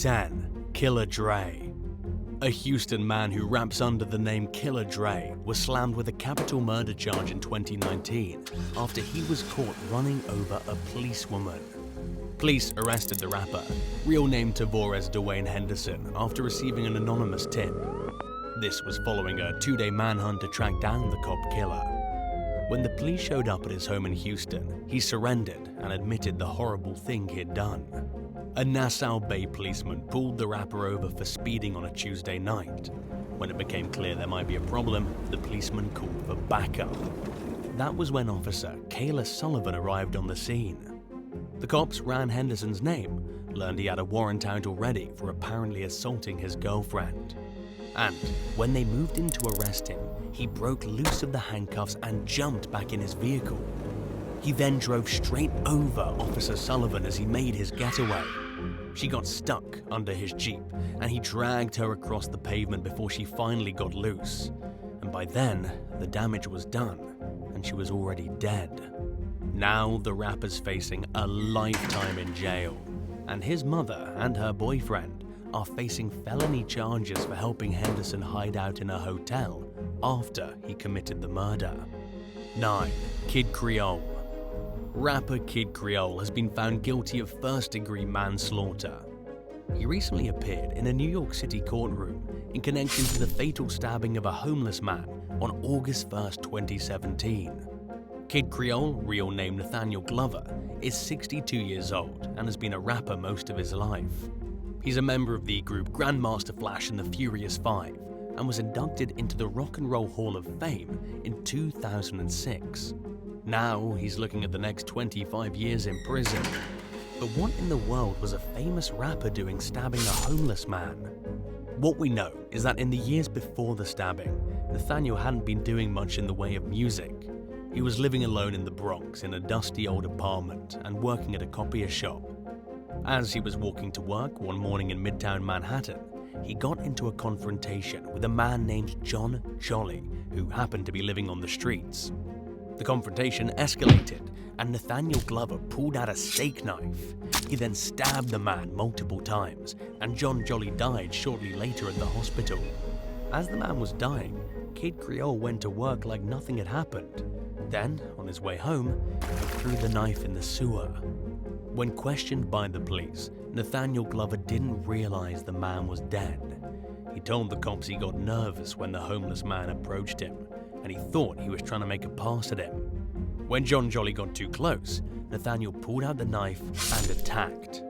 10. Killer Dre. A Houston man who raps under the name Killer Dre was slammed with a capital murder charge in 2019 after he was caught running over a policewoman. Police arrested the rapper, real name Tavores Dwayne Henderson, after receiving an anonymous tip. This was following a 2-day manhunt to track down the cop KILLAH. When the police showed up at his home in Houston, he surrendered and admitted the horrible thing he'd done. A Nassau Bay policeman pulled the rapper over for speeding on a Tuesday night. When it became clear there might be a problem, the policeman called for backup. That was when Officer Kayla Sullivan arrived on the scene. The cops ran Henderson's name, learned he had a warrant out already for apparently assaulting his girlfriend. And when they moved in to arrest him, he broke loose of the handcuffs and jumped back in his vehicle. He then drove straight over Officer Sullivan as he made his getaway. She got stuck under his Jeep, and he dragged her across the pavement before she finally got loose. And by then, the damage was done, and she was already dead. Now the rapper's facing a lifetime in jail, and his mother and her boyfriend are facing felony charges for helping Henderson hide out in a hotel after he committed the murder. 9. Kid Creole. Rapper Kid Creole has been found guilty of first-degree manslaughter. He recently appeared in a New York City courtroom in connection to the fatal stabbing of a homeless man on August 1, 2017. Kid Creole, real name Nathaniel Glover, is 62 years old and has been a rapper most of his life. He's a member of the group Grandmaster Flash and the Furious 5 and was inducted into the Rock and Roll Hall of Fame in 2006. Now he's looking at the next 25 years in prison. But what in the world was a famous rapper doing stabbing a homeless man? What we know is that in the years before the stabbing, Nathaniel hadn't been doing much in the way of music. He was living alone in the Bronx in a dusty old apartment and working at a copier shop. As he was walking to work one morning in Midtown Manhattan, he got into a confrontation with a man named John Jolly, who happened to be living on the streets. The confrontation escalated, and Nathaniel Glover pulled out a steak knife. He then stabbed the man multiple times, and John Jolly died shortly later at the hospital. As the man was dying, Kid Creole went to work like nothing had happened. Then, on his way home, he threw the knife in the sewer. When questioned by the police, Nathaniel Glover didn't realize the man was dead. He told the cops he got nervous when the homeless man approached him, and he thought he was trying to make a pass at him. When John Jolly got too close, Nathaniel pulled out the knife and attacked.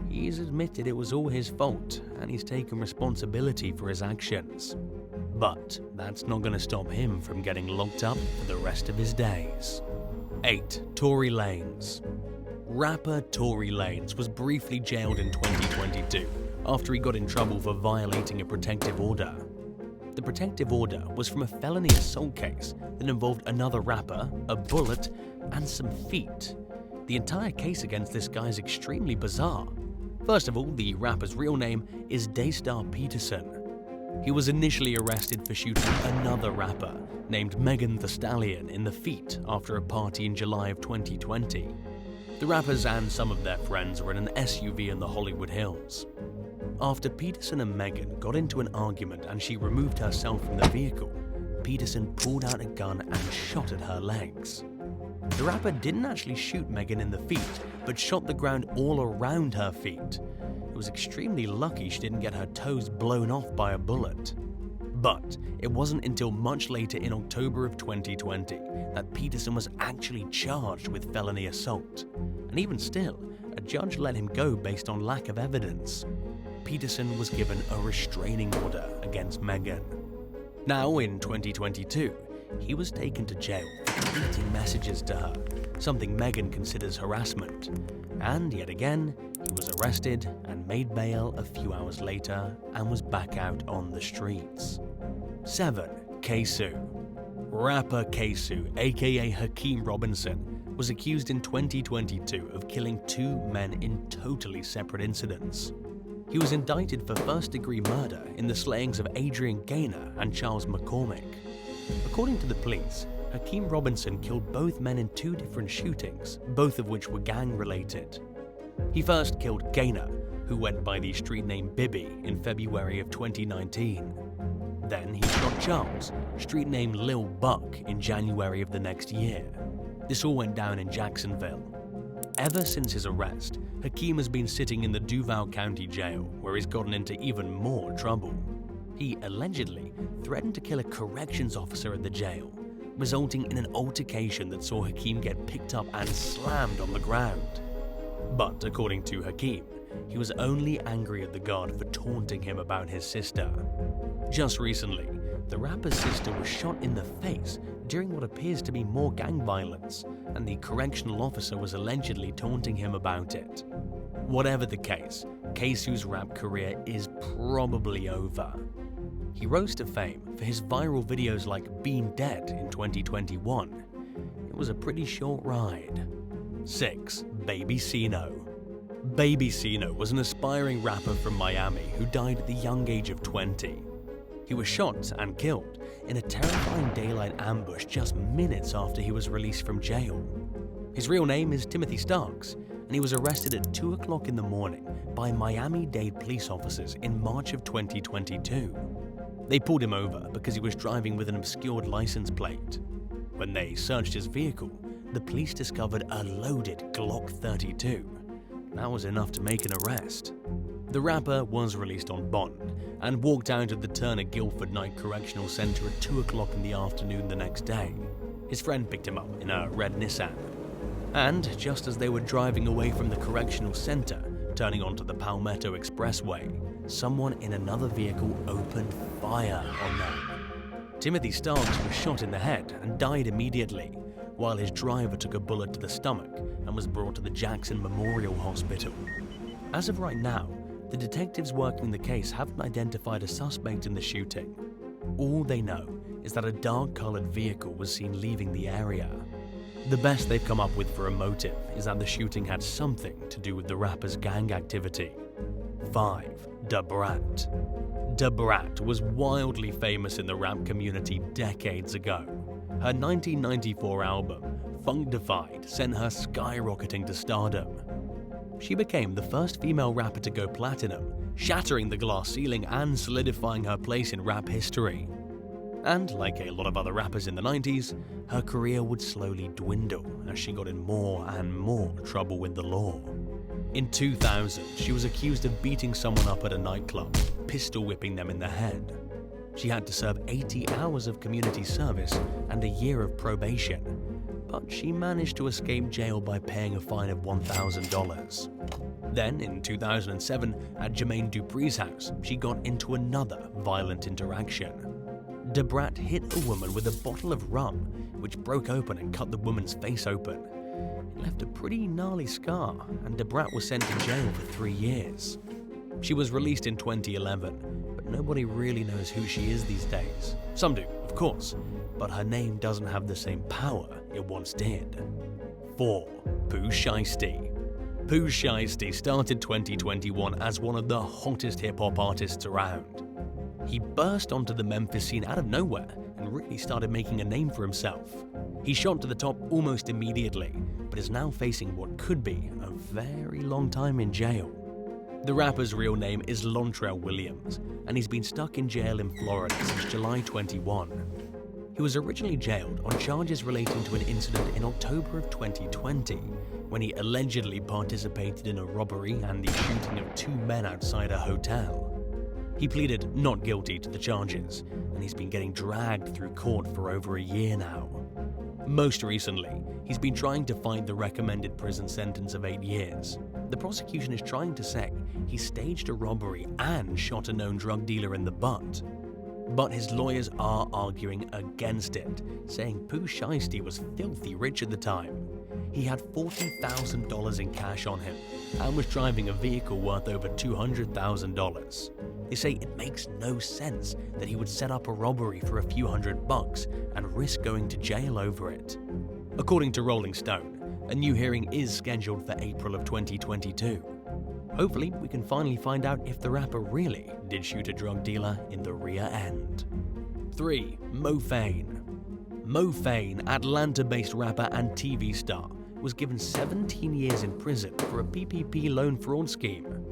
He's admitted it was all his fault, and he's taken responsibility for his actions. But that's not going to stop him from getting locked up for the rest of his days. 8. Tory Lanez. Rapper Tory Lanez was briefly jailed in 2022 after he got in trouble for violating a protective order. The protective order was from a felony assault case that involved another rapper, a bullet, and some feet. The entire case against this guy is extremely bizarre. First of all, the rapper's real name is Daystar Peterson. He was initially arrested for shooting another rapper named Megan Thee Stallion in the feet after a party in July of 2020. The rappers and some of their friends were in an SUV in the Hollywood Hills. After Peterson and Megan got into an argument and she removed herself from the vehicle, Peterson pulled out a gun and shot at her legs. The rapper didn't actually shoot Megan in the feet, but shot the ground all around her feet. It was extremely lucky she didn't get her toes blown off by a bullet. But it wasn't until much later in October of 2020 that Peterson was actually charged with felony assault. And even still, a judge let him go based on lack of evidence. Peterson was given a restraining order against Megan. Now in 2022, he was taken to jail for deleting messages to her, something Megan considers harassment. And yet again, he was arrested and made bail a few hours later and was back out on the streets. 7. K-Su. Rapper K-Su, aka Hakeem Robinson, was accused in 2022 of killing 2 men in totally separate incidents. He was indicted for first-degree murder in the slayings of Adrian Gaynor and Charles McCormick. According to the police, Hakeem Robinson killed both men in 2 different shootings, both of which were gang-related. He first killed Gaynor, who went by the street name Bibby in February of 2019. Then he shot Charles, street name Lil Buck, in January of the next year. This all went down in Jacksonville. Ever since his arrest, Hakeem has been sitting in the Duval County Jail, where he's gotten into even more trouble. He allegedly threatened to kill a corrections officer at the jail, resulting in an altercation that saw Hakeem get picked up and slammed on the ground. But according to Hakeem, he was only angry at the guard for taunting him about his sister. Just recently, the rapper's sister was shot in the face during what appears to be more gang violence, and the correctional officer was allegedly taunting him about it. Whatever the case, K-Su's rap career is probably over. He rose to fame for his viral videos like Being Dead in 2021. It was a pretty short ride. 6. Baby CINO. Baby CINO was an aspiring rapper from Miami who died at the young age of 20. He was shot and killed in a terrifying daylight ambush just minutes after he was released from jail. His real name is Timothy Starks, and he was arrested at 2 o'clock in the morning by Miami-Dade police officers in March of 2022. They pulled him over because he was driving with an obscured license plate. When they searched his vehicle, the police discovered a loaded Glock 32. That was enough to make an arrest. The rapper was released on bond and walked out of the Turner Guilford Night Correctional Center at 2 o'clock in the afternoon the next day. His friend picked him up in a red Nissan. And just as they were driving away from the correctional center, turning onto the Palmetto Expressway, someone in another vehicle opened fire on them. Timothy Starks was shot in the head and died immediately, while his driver took a bullet to the stomach and was brought to the Jackson Memorial Hospital. As of right now, the detectives working the case haven't identified a suspect in the shooting. All they know is that a dark-colored vehicle was seen leaving the area. The best they've come up with for a motive is that the shooting had something to do with the rapper's gang activity. 5. BRAT. BRAT was wildly famous in the rap community decades ago. Her 1994 album, Funkdafied, sent her skyrocketing to stardom. She became the first female rapper to go platinum, shattering the glass ceiling and solidifying her place in rap history. And like a lot of other rappers in the 90s, her career would slowly dwindle as she got in more and more trouble with the law. In 2000, she was accused of beating someone up at a nightclub, pistol whipping them in the head. She had to serve 80 hours of community service and a year of probation, but she managed to escape jail by paying a fine of $1,000. Then, in 2007, at Jermaine Dupri's house, she got into another violent interaction. BRAT hit a woman with a bottle of rum, which broke open and cut the woman's face open. It left a pretty gnarly scar, and BRAT was sent to jail for 3 years. She was released in 2011, but nobody really knows who she is these days. Some do, of course, but her name doesn't have the same power it once did. 4. POOH SHIESTY. POOH SHIESTY started 2021 as one of the hottest hip-hop artists around. He burst onto the Memphis scene out of nowhere and really started making a name for himself. He shot to the top almost immediately, but is now facing what could be a very long time in jail. The rapper's real name is Lontrell Williams, and he's been stuck in jail in Florida since July 21. He was originally jailed on charges relating to an incident in October of 2020, when he allegedly participated in a robbery and the shooting of 2 men outside a hotel. He pleaded not guilty to the charges, and he's been getting dragged through court for over a year now. Most recently, he's been trying to fight the recommended prison sentence of 8 years. The prosecution is trying to say he staged a robbery and shot a known drug dealer in the butt. But his lawyers are arguing against it, saying POOH SHIESTY was filthy rich at the time. He had $40,000 in cash on him and was driving a vehicle worth over $200,000. They say it makes no sense that he would set up a robbery for a few $100 and risk going to jail over it. According to Rolling Stone, a new hearing is scheduled for April of 2022. Hopefully, we can finally find out if the rapper really did shoot a drug dealer in the rear end. 3. Mofane. Mofane, Atlanta-based rapper and TV star, was given 17 years in prison for a PPP loan fraud scheme.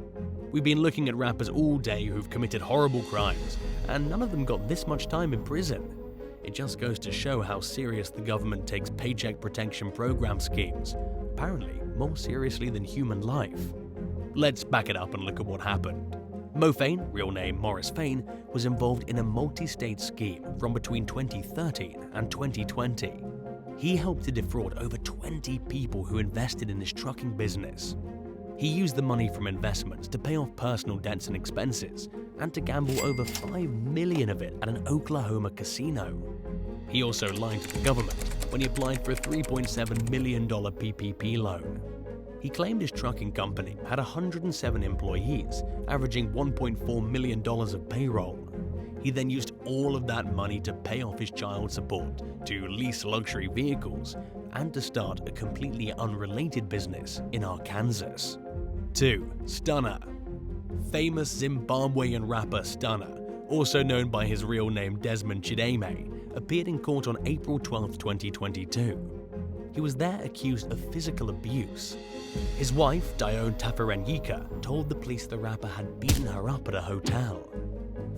We've been looking at rappers all day who've committed horrible crimes, and none of them got this much time in prison. It just goes to show how serious the government takes paycheck protection program schemes, apparently more seriously than human life. Let's back it up and look at what happened. Mo Fain, real name Morris Fain, was involved in a multi-state scheme from between 2013 and 2020. He helped to defraud over 20 people who invested in his trucking business. He used the money from investments to pay off personal debts and expenses, and to gamble over $5 million of it at an Oklahoma casino. He also lied to the government when he applied for a $3.7 million PPP loan. He claimed his trucking company had 107 employees, averaging $1.4 million of payroll. He then used all of that money to pay off his child support, to lease luxury vehicles, and to start a completely unrelated business in Arkansas. 2. Stunna. Famous Zimbabwean rapper Stunna, also known by his real name Desmond Chideme, appeared in court on April 12, 2022. He was there accused of physical abuse. His wife, Dione Tafarenyika, told the police the rapper had beaten her up at a hotel.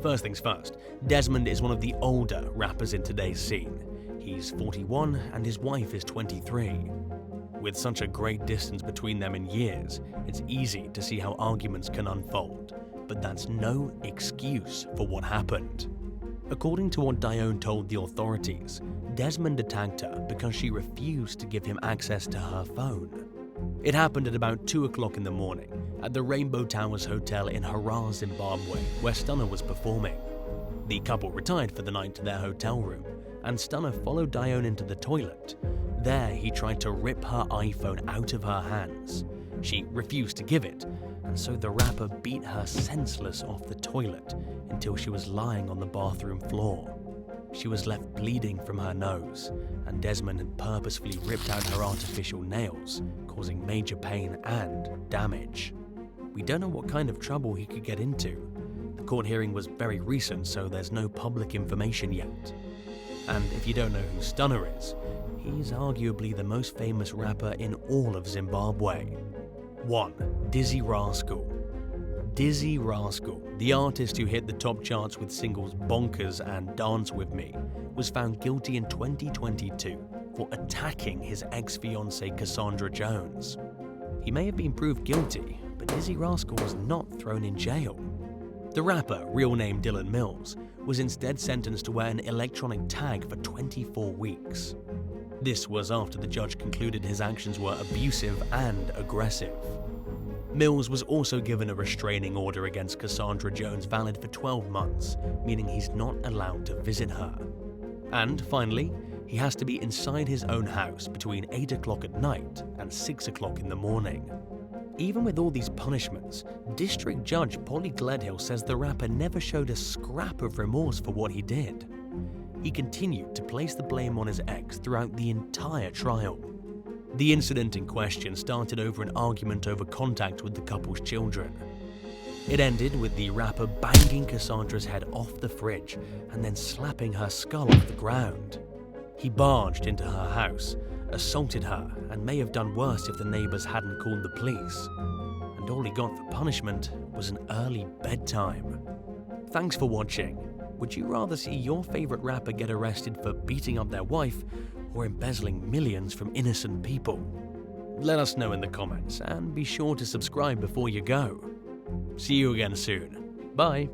First things first, Desmond is one of the older rappers in today's scene. He's 41 and his wife is 23. With such a great distance between them in years, it's easy to see how arguments can unfold, but that's no excuse for what happened. According to what Dione told the authorities, Desmond attacked her because she refused to give him access to her phone. It happened at about 2 o'clock in the morning at the Rainbow Towers Hotel in Harare, Zimbabwe, where Stunna was performing. The couple retired for the night to their hotel room, and Stunna followed Dione into the toilet. There, he tried to rip her iPhone out of her hands. She refused to give it, and so the rapper beat her senseless off the toilet until she was lying on the bathroom floor. She was left bleeding from her nose, and Desmond had purposefully ripped out her artificial nails, causing major pain and damage. We don't know what kind of trouble he could get into. The court hearing was very recent, so there's no public information yet. And if you don't know who Stunna is, he's arguably the most famous rapper in all of Zimbabwe. 1. DIZZEE Rascal. DIZZEE Rascal, the artist who hit the top charts with singles Bonkers and Dance With Me, was found guilty in 2022 for attacking his ex-fiancée Cassandra Jones. He may have been proved guilty, but DIZZEE Rascal was not thrown in jail. The rapper, real name Dylan Mills, was instead sentenced to wear an electronic tag for 24 weeks. This was after the judge concluded his actions were abusive and aggressive. Mills was also given a restraining order against Cassandra Jones valid for 12 months, meaning he's not allowed to visit her. And finally, he has to be inside his own house between 8 o'clock at night and 6 o'clock in the morning. Even with all these punishments, District Judge Polly Gledhill says the rapper never showed a scrap of remorse for what he did. He continued to place the blame on his ex throughout the entire trial. The incident in question started over an argument over contact with the couple's children. It ended with the rapper banging Cassandra's head off the fridge and then slapping her skull off the ground. He barged into her house, assaulted her, and may have done worse if the neighbors hadn't called the police. And all he got for punishment was an early bedtime. Thanks for watching. Would you rather see your favorite rapper get arrested for beating up their wife or embezzling millions from innocent people? Let us know in the comments, and be sure to subscribe before you go. See you again soon. Bye.